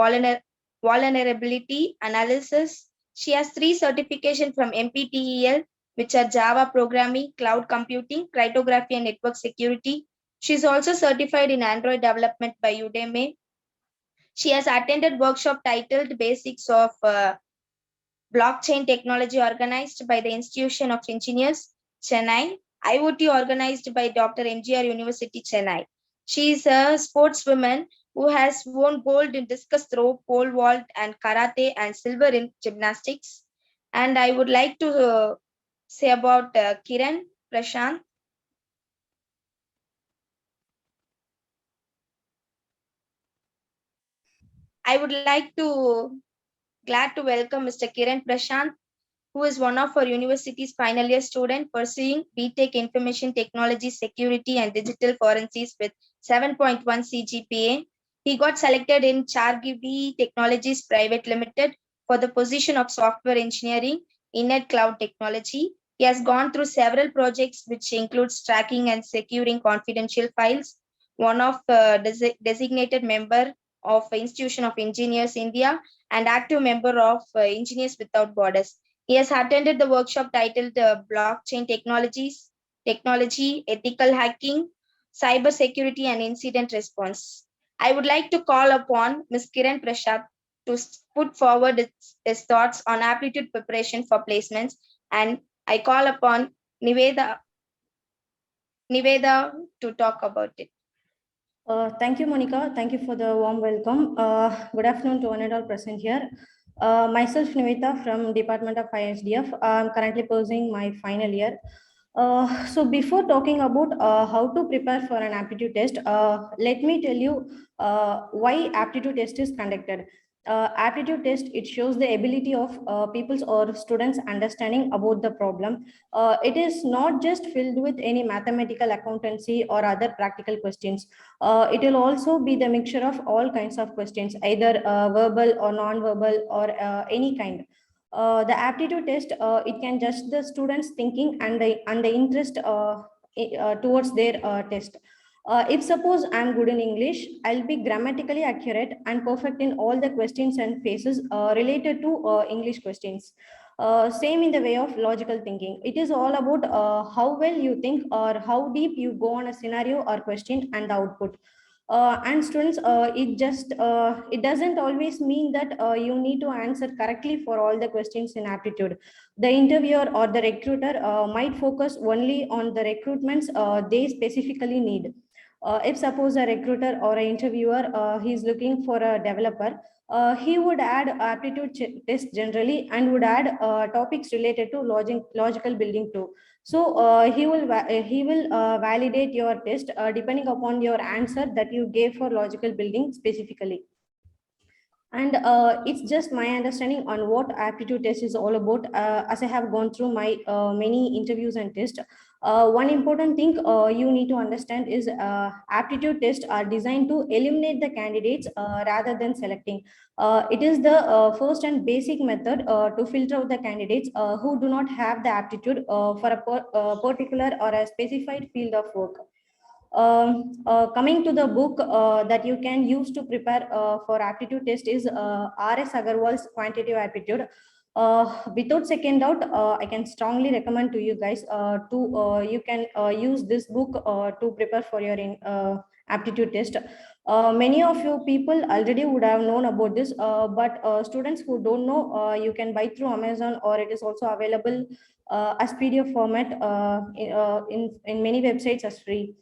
vulnerability analysis. She has 3 certifications from NPTEL, which are Java programming, cloud computing, cryptography, and network security. She is also certified in Android development by Udemy. She has attended workshop titled Basics of Blockchain Technology organized by the Institution of Engineers, Chennai, IoT organized by Dr. MGR University, Chennai. She is a sportswoman who has won gold in discus throw, pole vault, and karate, and silver in gymnastics. And I would like to say about Kiran Prashant. I would like to glad to welcome Mr. Kiran Prashant, who is one of our university's final year student pursuing BTech Information Technology Security and Digital Forensics with 7.1 CGPA. He got selected in Chargivi Technologies Private Limited for the position of software engineering in net cloud technology. He has gone through several projects, which includes tracking and securing confidential files, one of designated member of Institution of Engineers India, and active member of Engineers Without Borders. He has attended the workshop titled Blockchain Technology, Ethical Hacking, Cyber Security and Incident Response. I would like to call upon Ms. Kiran Prasad to put forward his thoughts on aptitude preparation for placements, and I call upon Niveda to talk about it. Thank you, Monica. Thank you for the warm welcome. Good afternoon to one and all present here. Myself, Niveda from Department of ISDF. I'm currently pursuing my final year. So before talking about how to prepare for an aptitude test, let me tell you why aptitude test is conducted. Aptitude test, it shows the ability of people's or students understanding about the problem. It is not just filled with any mathematical accountancy or other practical questions. It will also be the mixture of all kinds of questions, either verbal or non-verbal or any kind. The aptitude test, it can judge the students thinking and the interest towards their test. If suppose I'm good in English, I'll be grammatically accurate and perfect in all the questions and phases related to English questions. Same in the way of logical thinking. It is all about how well you think or how deep you go on a scenario or question and the output. And students, it doesn't always mean that you need to answer correctly for all the questions in aptitude. The interviewer or the recruiter might focus only on the recruitments they specifically need. If suppose a recruiter or an interviewer he's looking for a developer, he would add aptitude test generally and would add topics related to logical building too. So he will validate your test depending upon your answer that you gave for logical building specifically. And it's just my understanding on what aptitude test is all about. As I have gone through my many interviews and tests, one important thing you need to understand is aptitude tests are designed to eliminate the candidates rather than selecting. It is the first and basic method to filter out the candidates who do not have the aptitude for a particular or a specified field of work. Coming to the book that you can use to prepare for aptitude test is R.S. Agarwal's Quantitative Aptitude. Without second doubt, I can strongly recommend to you guys you can use this book to prepare for your aptitude test. Many of you people already would have known about this, but students who don't know, you can buy through Amazon, or it is also available as PDF format in many websites as free.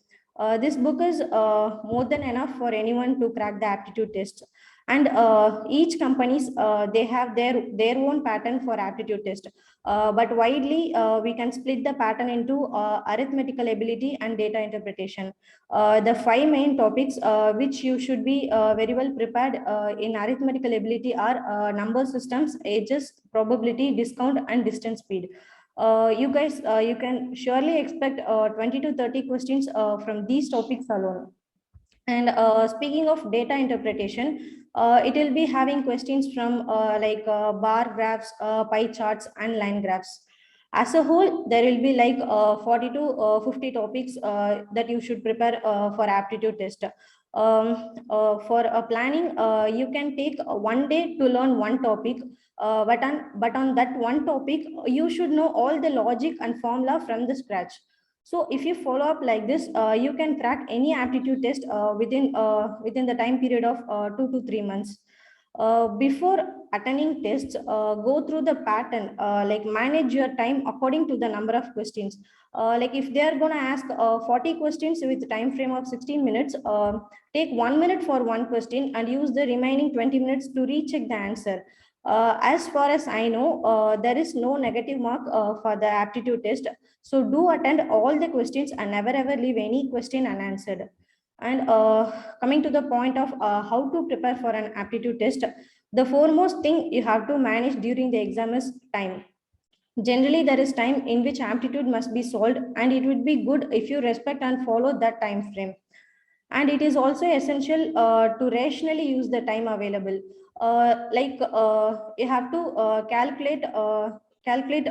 This book is more than enough for anyone to crack the aptitude test. And each companies, they have their own pattern for aptitude test. But widely, we can split the pattern into arithmetical ability and data interpretation. The 5 main topics which you should be very well prepared in arithmetical ability are number systems, ages, probability, discount, and distance speed. You guys, you can surely expect 20 to 30 questions from these topics alone. And speaking of data interpretation, it will be having questions from bar graphs, pie charts, and line graphs. As a whole, there will be like 40 to 50 topics that you should prepare for aptitude test. For planning, you can take 1 day to learn one topic, but on that one topic, you should know all the logic and formula from the scratch. So if you follow up like this, you can crack any aptitude test within the time period of 2 to 3 months. Before attending tests, go through the pattern, like manage your time according to the number of questions. Like if they are going to ask 40 questions with time frame of 16 minutes, take 1 minute for one question and use the remaining 20 minutes to recheck the answer. As far as I know, there is no negative mark for the aptitude test. So do attend all the questions and never ever leave any question unanswered. And coming to the point of how to prepare for an aptitude test, the foremost thing you have to manage during the exam is time. Generally, there is time in which aptitude must be solved, and it would be good if you respect and follow that time frame. And it is also essential to rationally use the time available. You have to calculate calculate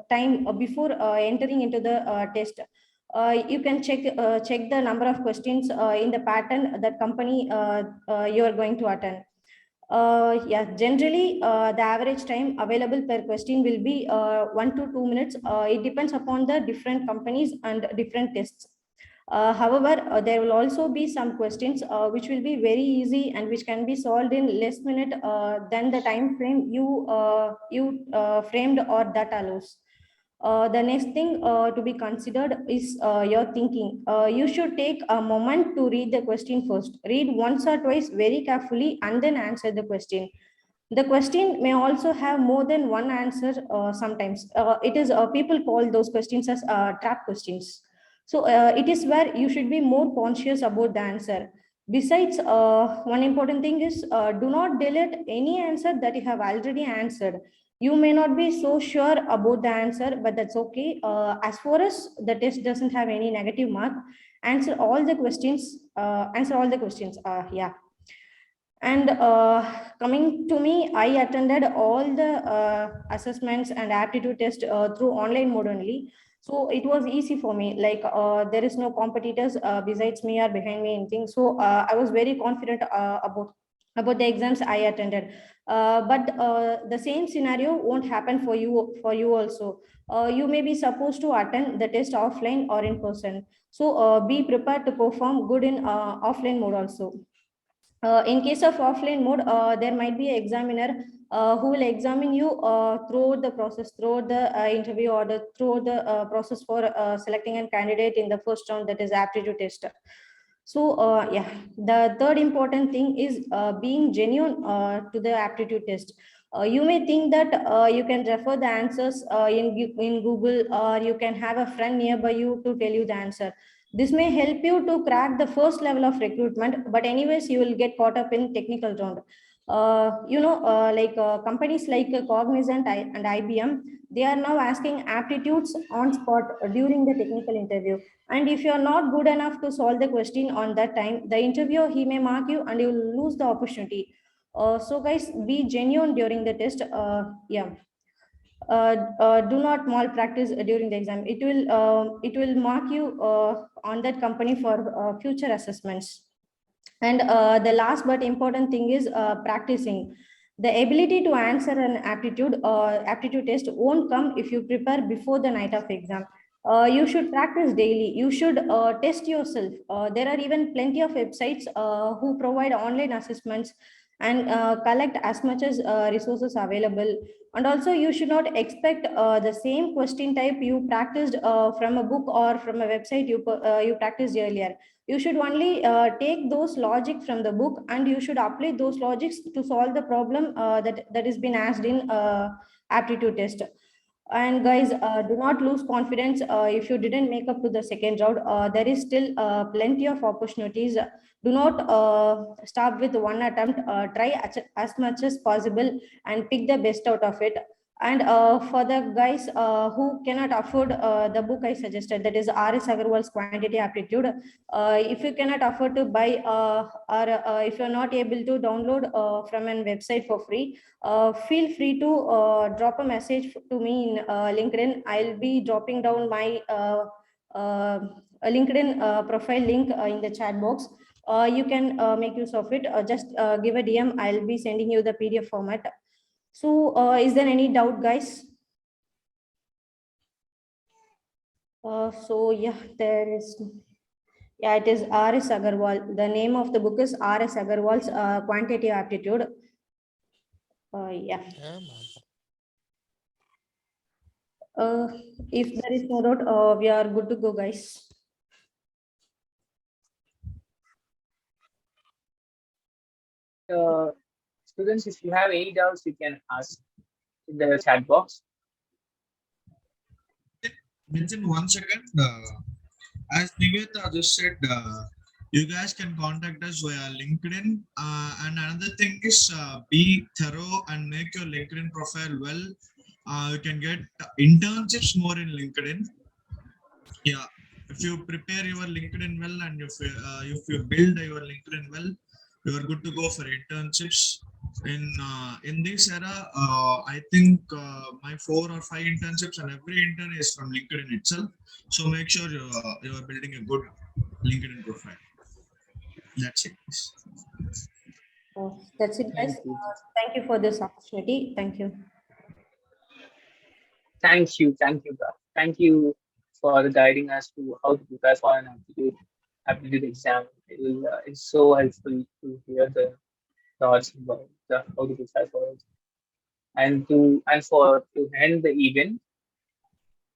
time before entering into the test. You can check the number of questions in the pattern that company you are going to attend. Yeah, generally the average time available per question will be 1 to 2 minutes. It depends upon the different companies and different tests. However, there will also be some questions which will be very easy and which can be solved in less minute than the time frame you framed or that allows. The next thing to be considered is your thinking. You should take a moment to read the question first. Read once or twice very carefully and then answer the question. The question may also have more than one answer sometimes. People call those questions as trap questions. So it is where you should be more conscious about the answer. Besides, one important thing is do not delete any answer that you have already answered. You may not be so sure about the answer, but that's okay. As far as the test doesn't have any negative mark, answer all the questions. Yeah. And coming to me, I attended all the assessments and aptitude test through online mode only. So it was easy for me. Like there is no competitors besides me or behind me anything. So I was very confident about the exams I attended. But the same scenario won't happen for you also. You may be supposed to attend the test offline or in person. So be prepared to perform good in offline mode also. In case of offline mode, there might be an examiner who will examine you throughout the process, throughout the interview, or throughout the process for selecting a candidate in the first round, that is aptitude test. So yeah, the third important thing is being genuine to the aptitude test. You may think that you can refer the answers in Google, or you can have a friend nearby you to tell you the answer. This may help you to crack the first level of recruitment, but anyways, you will get caught up in technical round. Companies like Cognizant and IBM, they are now asking aptitudes on spot during the technical interview. And if you are not good enough to solve the question on that time, the interviewer, he may mark you and you will lose the opportunity. So guys, be genuine during the test. Yeah. Do not malpractice during the exam. It will mark you on that company for future assessments. And the last but important thing is practicing. The ability to answer an aptitude test won't come if you prepare before the night of exam. You should practice daily. You should test yourself. There are even plenty of websites who provide online assessments and collect as much as resources available. And also, you should not expect the same question type you practiced from a book or from a website you practiced earlier. You should only take those logic from the book, and you should apply those logics to solve the problem that is been asked in aptitude test. And guys, do not lose confidence if you didn't make up to the second round. There is still plenty of opportunities. Do not stop with one attempt. Try as much as possible and pick the best out of it. And for the guys who cannot afford the book I suggested, that is R.S. Agarwal's Quantity Aptitude. If you cannot afford to buy or if you're not able to download from a website for free, feel free to drop a message to me in LinkedIn. I'll be dropping down my LinkedIn profile link in the chat box. You can make use of it. Just give a DM. I'll be sending you the PDF format. So is there any doubt, guys? So yeah, there is. Yeah, it is R.S. Agarwal. The name of the book is R.S. Agarwal's Quantitative Aptitude. Yeah. If there is no doubt, we are good to go, guys. Students, if you have any doubts, you can ask in the chat box. Within 1 second, as Nivetha just said, you guys can contact us via LinkedIn. And another thing is be thorough and make your LinkedIn profile well. You can get internships more in LinkedIn. Yeah, if you prepare your LinkedIn well and if you build your LinkedIn well, you are good to go for internships. in this era, I think my 4 or 5 internships, and every intern is from LinkedIn itself. So make sure you are building a good LinkedIn profile. That's it. That's it, guys. Thank you. Thank you for this opportunity. Thank you. Thank you. Thank you, Gaurav. Thank you for guiding us to how to prepare for an aptitude exam. It's so helpful to hear the thoughts about how to prepare for it. And to end the event,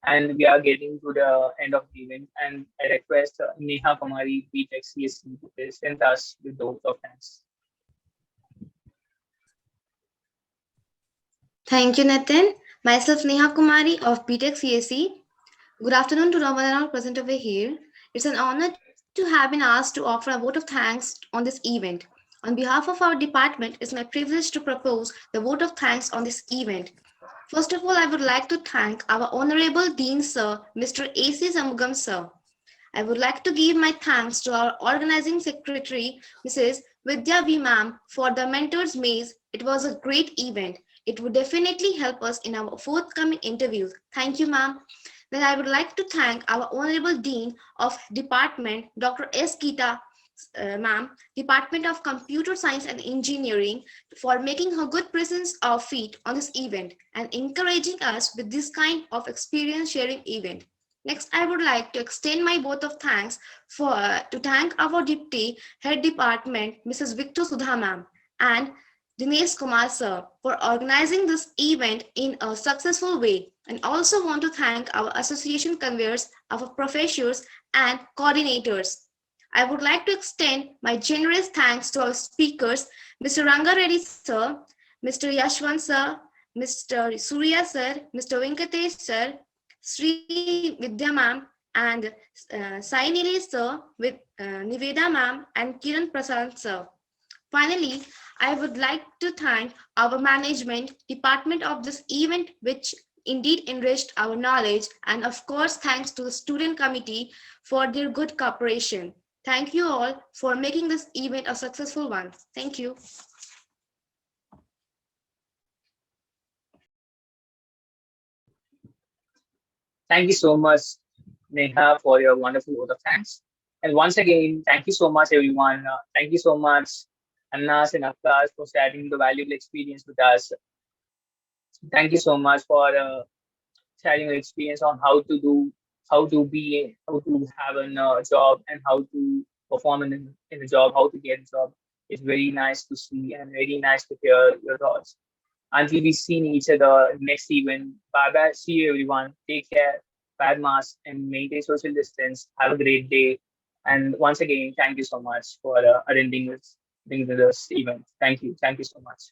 and we are getting to the end of the event, and I request Neha Kumari, BTech CSE, to present us with the vote of thanks. Thank you, Nithin. Myself, Sneha Kumari of BTech CSE. Good afternoon to Raman and all present over here. It's an honor to have been asked to offer a vote of thanks on this event. On behalf of our department, it's my privilege to propose the vote of thanks on this event. First of all, I would like to thank our Honorable Dean Sir, Mr. A.C. Samugam Sir. I would like to give my thanks to our organizing secretary, Mrs. Vidhya V. Ma'am, for the Mentors Maze. It was a great event. It would definitely help us in our forthcoming interviews. Thank you, ma'am. Then I would like to thank our Honorable Dean of Department, Dr. S. Geeta, ma'am, Department of Computer Science and Engineering, for making her good presence of feet on this event and encouraging us with this kind of experience sharing event. Next, I would like to extend my vote of thanks to thank our Deputy Head Department, Mrs. Victor Sudha ma'am, and Dinesh Kumar sir for organizing this event in a successful way, and also want to thank our association conveners, our professors and coordinators. I would like to extend my generous thanks to our speakers, Mr. Ranga Reddy sir, Mr. Yaswanth sir, Mr. Surya sir, Mr. Venkatesh sir, Sri Vidhya ma'am, and Sai Neelesh sir with Niveda ma'am and Kiran Prasad sir. Finally, I would like to thank our management department of this event, which indeed enriched our knowledge, and of course, thanks to the student committee for their good cooperation. Thank you all for making this event a successful one. Thank you. Thank you so much, Neha, for your wonderful vote of thanks. And once again, thank you so much, everyone. Thank you so much, Annas and Akkas, for sharing the valuable experience with us. Thank you so much for sharing your experience on how to have a job and how to perform in the job, how to get a job. It's very nice to see and very nice to hear your thoughts. Until we see each other next event. Bye bye. See you everyone. Take care. Wear mask and maintain social distance. Have a great day. And once again, thank you so much for attending this event. Thank you. Thank you so much.